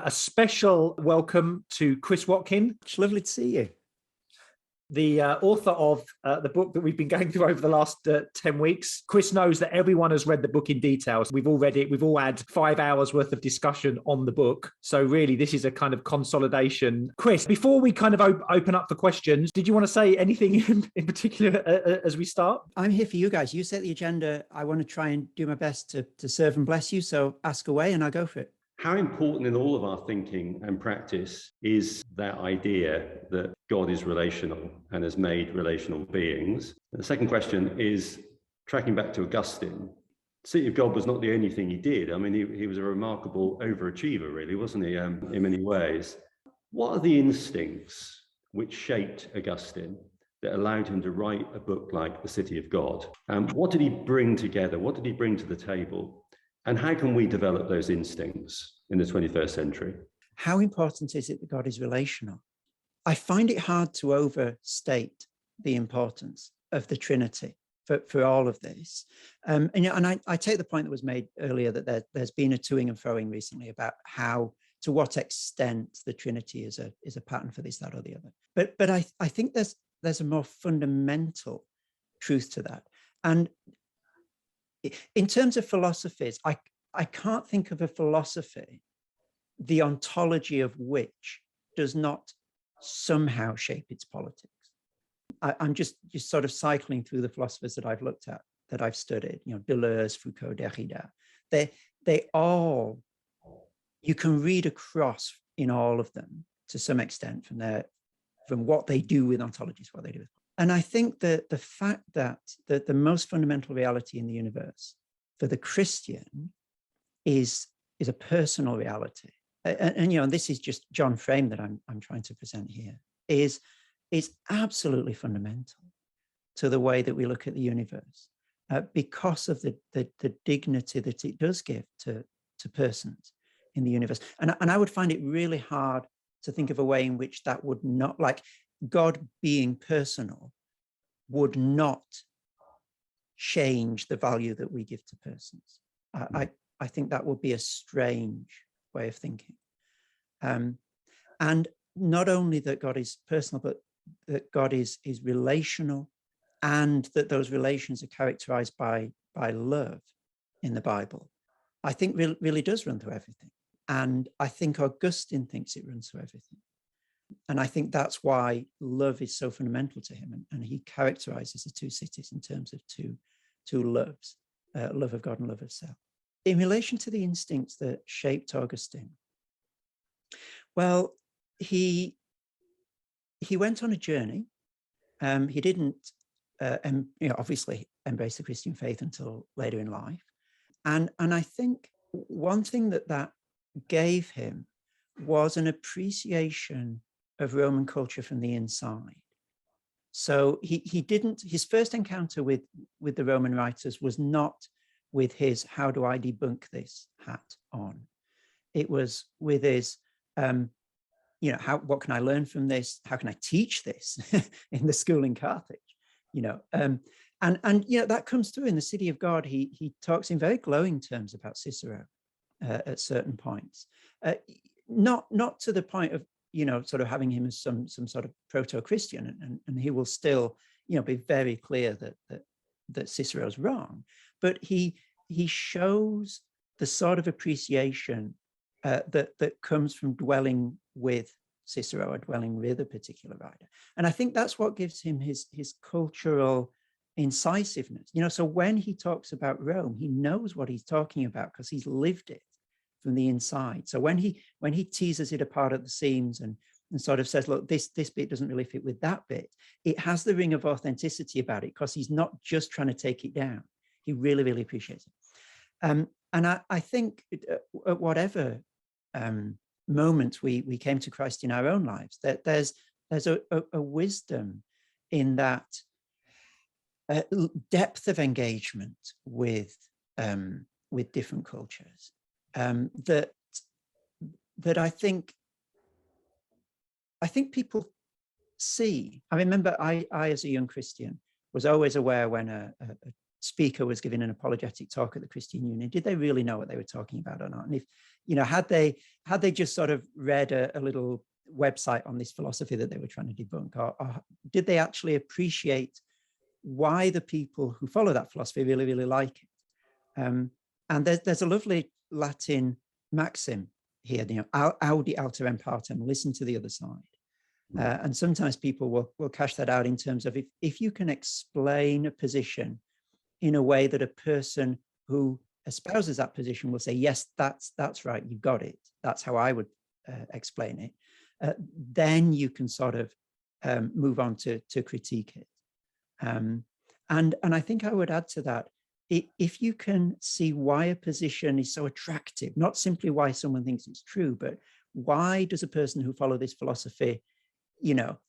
A special welcome to Chris Watkin. It's lovely to see you. The author of the book that we've been going through over the last 10 weeks. Chris knows that everyone has read the book in detail. We've all read it. We've all had 5 hours worth of discussion on the book. So really, this is a kind of consolidation. Chris, before we kind of open up for questions, did you want to say anything in particular as we start? I'm here for you guys. You set the agenda. I want to try and do my best to serve and bless you. So ask away and I'll go for it. How important in all of our thinking and practice is that idea that God is relational and has made relational beings? And the second question is tracking back to Augustine. City of God was not the only thing he did. I mean, he was a remarkable overachiever, really, wasn't he, in many ways? What are the instincts which shaped Augustine that allowed him to write a book like The City of God? What did he bring together? What did he bring to the table? And how can we develop those instincts in the 21st century? How important is it that God is relational? I find it hard to overstate the importance of the Trinity for all of this. And I take the point that was made earlier that there's been a toing and froing recently about to what extent the Trinity is a pattern for this, that, or the other. But I think there's a more fundamental truth to that. And in terms of philosophies, I can't think of a philosophy, the ontology of which does not somehow shape its politics. I'm just sort of cycling through the philosophers that I've looked at, that I've studied, Deleuze, Foucault, Derrida. They all, you can read across in all of them to some extent from what they do with ontologies, what they do with. And I think that the fact that the most fundamental reality in the universe for the Christian is a personal reality. And this is just John Frame that I'm trying to present here, is absolutely fundamental to the way that we look at the universe because of the dignity that it does give to persons in the universe. And I would find it really hard to think of a way in which that would not, like, God being personal would not change the value that we give to persons. I think that would be a strange way of thinking. And not only that God is personal, but that God is relational, and that those relations are characterized by love in the Bible, I think really does run through everything. And I think Augustine thinks it runs through everything. And I think that's why love is so fundamental to him. And he characterizes the two cities in terms of two loves, love of God and love of self. In relation to the instincts that shaped Augustine, well, he went on a journey. He didn't, obviously embrace the Christian faith until later in life. And I think one thing that gave him was an appreciation of Roman culture from the inside. So he didn't, his first encounter with the Roman writers was not with his "how do I debunk this" hat on. It was with his, what can I learn from this? How can I teach this in the school in Carthage? And that comes through in The City of God. He talks in very glowing terms about Cicero at certain points, not to the point of sort of having him as some sort of proto-Christian, and he will still be very clear that Cicero's wrong, but he shows the sort of appreciation that comes from dwelling with Cicero or dwelling with a particular writer. And I think that's what gives him his cultural incisiveness. So when he talks about Rome, he knows what he's talking about because he's lived it from the inside. So when he teases it apart at the seams and sort of says, look, this bit doesn't really fit with that bit, it has the ring of authenticity about it because he's not just trying to take it down. He really, really appreciates it. And I think at whatever moment we came to Christ in our own lives, that there's a wisdom in that depth of engagement with different cultures that I think people see. I remember I as a young Christian was always aware when a speaker was giving an apologetic talk at the Christian Union, did they really know what they were talking about or not? And if had they just sort of read a little website on this philosophy that they were trying to debunk, or did they actually appreciate why the people who follow that philosophy really, really like it? And there's a lovely Latin maxim here, audi alteram partem, listen to the other side. And sometimes people will cash that out in terms of if you can explain a position in a way that a person who espouses that position will say, yes, that's right, you've got it. That's how I would explain it. Then you can sort of move on to critique it. And I think I would add to that, if you can see why a position is so attractive, not simply why someone thinks it's true, but why does a person who follows this philosophy,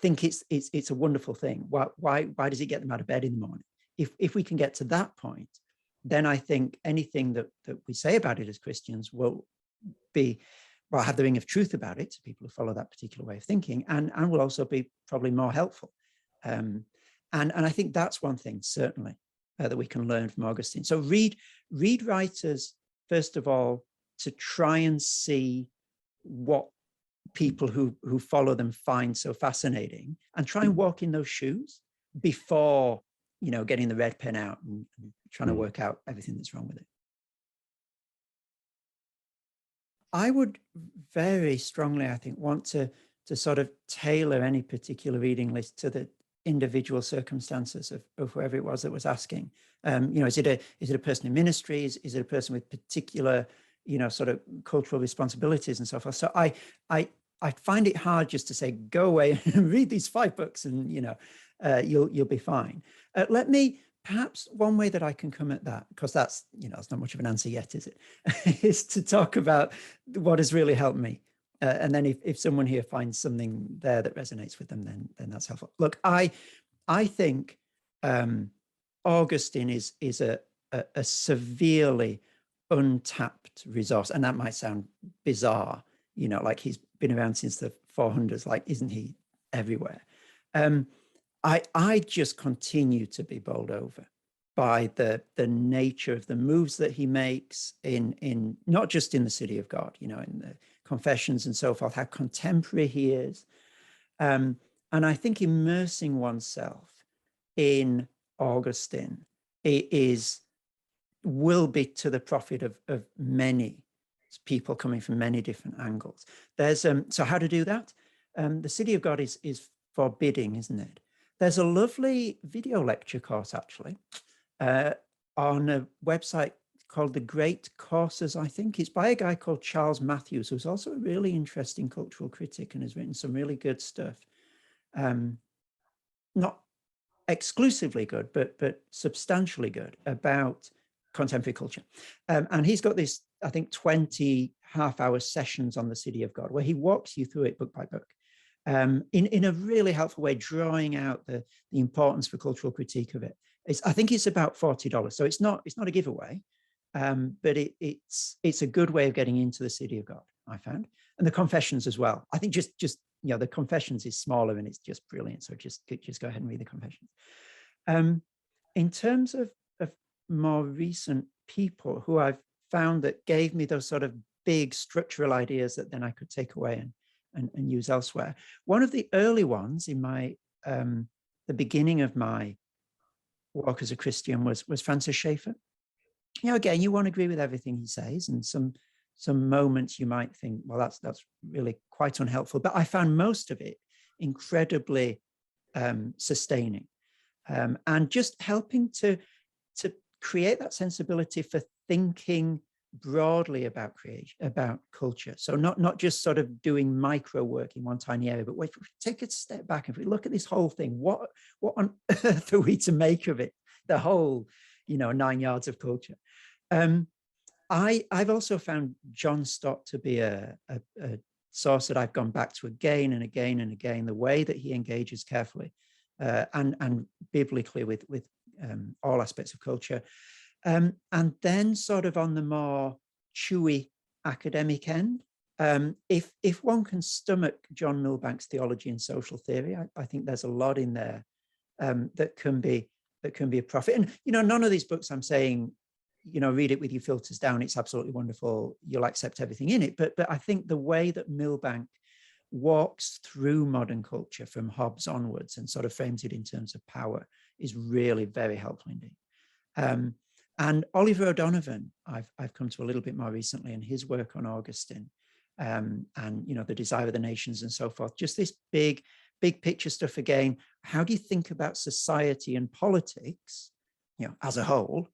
think it's a wonderful thing? Why does it get them out of bed in the morning? If we can get to that point, then I think anything that we say about it as Christians will have the ring of truth about it to people who follow that particular way of thinking, and will also be probably more helpful. And I think that's one thing, certainly, that we can learn from Augustine. So read writers, first of all, to try and see what people who follow them find so fascinating, and try and walk in those shoes before, getting the red pen out and trying to work out everything that's wrong with it. I would very strongly, I think, want to sort of tailor any particular reading list to the individual circumstances of whoever it was that was asking. Is it a person in ministries? Is it a person with particular, sort of cultural responsibilities and so forth? So I find it hard just to say, go away and read these 5 books and, you'll be fine. Let me, perhaps one way that I can come at that, because that's, it's not much of an answer yet, is it? Is to talk about what has really helped me. And then if someone here finds something there that resonates with them, then that's helpful. Look, I think Augustine is a severely untapped resource. And that might sound bizarre, like he's been around since the 400s, like, isn't he everywhere? I just continue to be bowled over by the nature of the moves that he makes in not just in the City of God, in the Confessions and so forth, how contemporary he is. And I think immersing oneself in Augustine will be to the profit of many people coming from many different angles. There's so how to do that? The City of God is forbidding, isn't it? There's a lovely video lecture course, actually, on a website called The Great Courses, I think. It's by a guy called Charles Matthews, who's also a really interesting cultural critic and has written some really good stuff. Not exclusively good, but substantially good about contemporary culture. And he's got this, I think, 20 half-hour sessions on the City of God, where he walks you through it book by book. In a really helpful way, drawing out the importance for cultural critique of it. I think it's about $40, so it's not a giveaway, but it's a good way of getting into the City of God, I found, and the Confessions as well. I think just the Confessions is smaller and it's just brilliant, so just go ahead and read the Confessions. In terms of more recent people who I've found that gave me those sort of big structural ideas that then I could take away and use elsewhere. One of the early ones in my the beginning of my walk as a Christian was Francis Schaeffer. Again, you won't agree with everything he says, and some moments you might think, well, that's really quite unhelpful. But I found most of it incredibly sustaining, and just helping to create that sensibility for thinking broadly about creation, about culture. So not just sort of doing micro work in one tiny area, but wait, take a step back. If we look at this whole thing, what on earth are we to make of it? The whole, 9 yards of culture. I've also found John Stott to be a source that I've gone back to again and again and again. The way that he engages carefully and biblically with all aspects of culture. And then sort of on the more chewy academic end, if one can stomach John Milbank's theology and social theory, I think there's a lot in there that can be a profit. And none of these books I'm saying read it with your filters down. It's absolutely wonderful. You'll accept everything in it. But I think the way that Milbank walks through modern culture from Hobbes onwards and sort of frames it in terms of power is really very helpful indeed. And Oliver O'Donovan, I've come to a little bit more recently, and his work on Augustine, and the Desire of the Nations and so forth. Just this big picture stuff again. How do you think about society and politics, as a whole,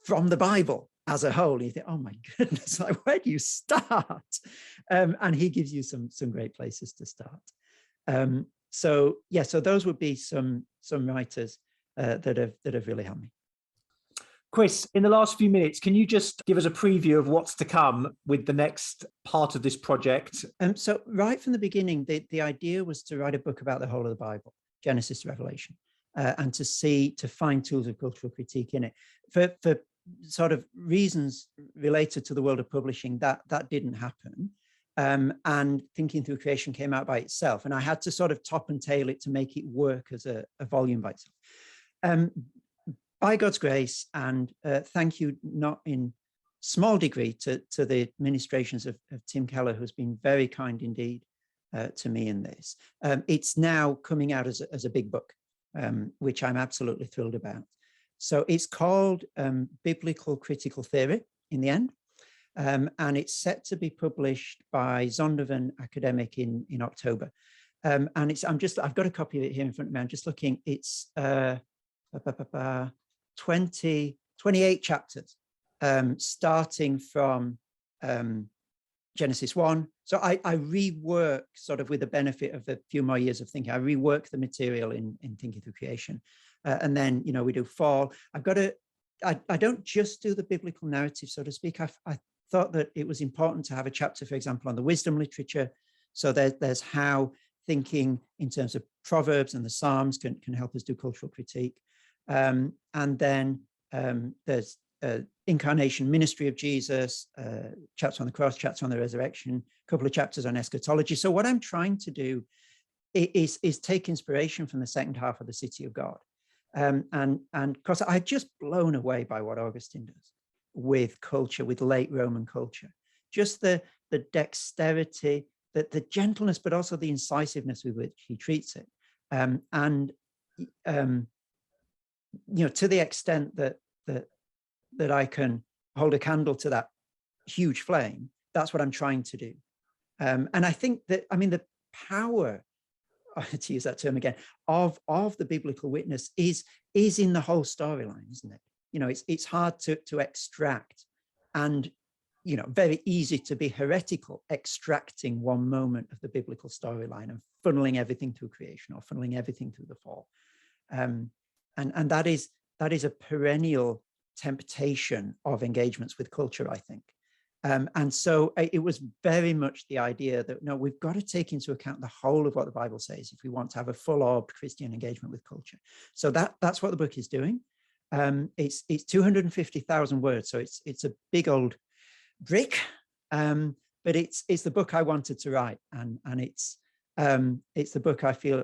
from the Bible as a whole? You think, oh my goodness, like, where do you start? And he gives you some great places to start. So those would be some writers that have really helped me. Chris, in the last few minutes, can you just give us a preview of what's to come with the next part of this project? So right from the beginning, the idea was to write a book about the whole of the Bible, Genesis to Revelation, and to find tools of cultural critique in it. For sort of reasons related to the world of publishing, that didn't happen. And Thinking Through Creation came out by itself, and I had to sort of top and tail it to make it work as a volume by itself. By God's grace, and thank you not in small degree to the administrations of Tim Keller, who's been very kind indeed to me in this. It's now coming out as a big book, which I'm absolutely thrilled about. So it's called Biblical Critical Theory in the end, and it's set to be published by Zondervan Academic in October. And I've got a copy of it here in front of me. I'm just looking. It's 28 chapters, starting from Genesis 1. So I rework, sort of with the benefit of a few more years of thinking, I rework the material in Thinking Through Creation. And then, we do fall. I don't just do the biblical narrative, so to speak. I thought that it was important to have a chapter, for example, on the wisdom literature. So there's how thinking in terms of Proverbs and the Psalms can help us do cultural critique. And then there's incarnation, ministry of Jesus, chapter on the cross, chapter on the resurrection, a couple of chapters on eschatology. So what I'm trying to do is take inspiration from the second half of the City of God. And because I'm just blown away by what Augustine does with culture, with late Roman culture, just the dexterity, the gentleness, but also the incisiveness with which he treats it. To the extent that I can hold a candle to that huge flame, that's what I'm trying to do. And I think that, the power, to use that term again, of the biblical witness is in the whole storyline, isn't it? It's hard to extract, and very easy to be heretical, extracting one moment of the biblical storyline and funneling everything through creation or funneling everything through the fall. And that is a perennial temptation of engagements with culture, I think. And so it was very much the idea that, no, we've got to take into account the whole of what the Bible says if we want to have a full-orbed Christian engagement with culture. So that's what the book is doing. It's 250,000 words, so it's a big old brick, but it's the book I wanted to write, and it's the book I feel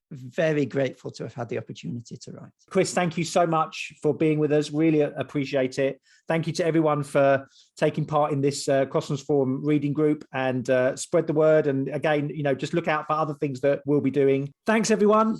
very grateful to have had the opportunity to write. Chris, thank you so much for being with us. Really appreciate it. Thank you to everyone for taking part in this Crosslands Forum reading group, and spread the word. And again, just look out for other things that we'll be doing. Thanks, everyone.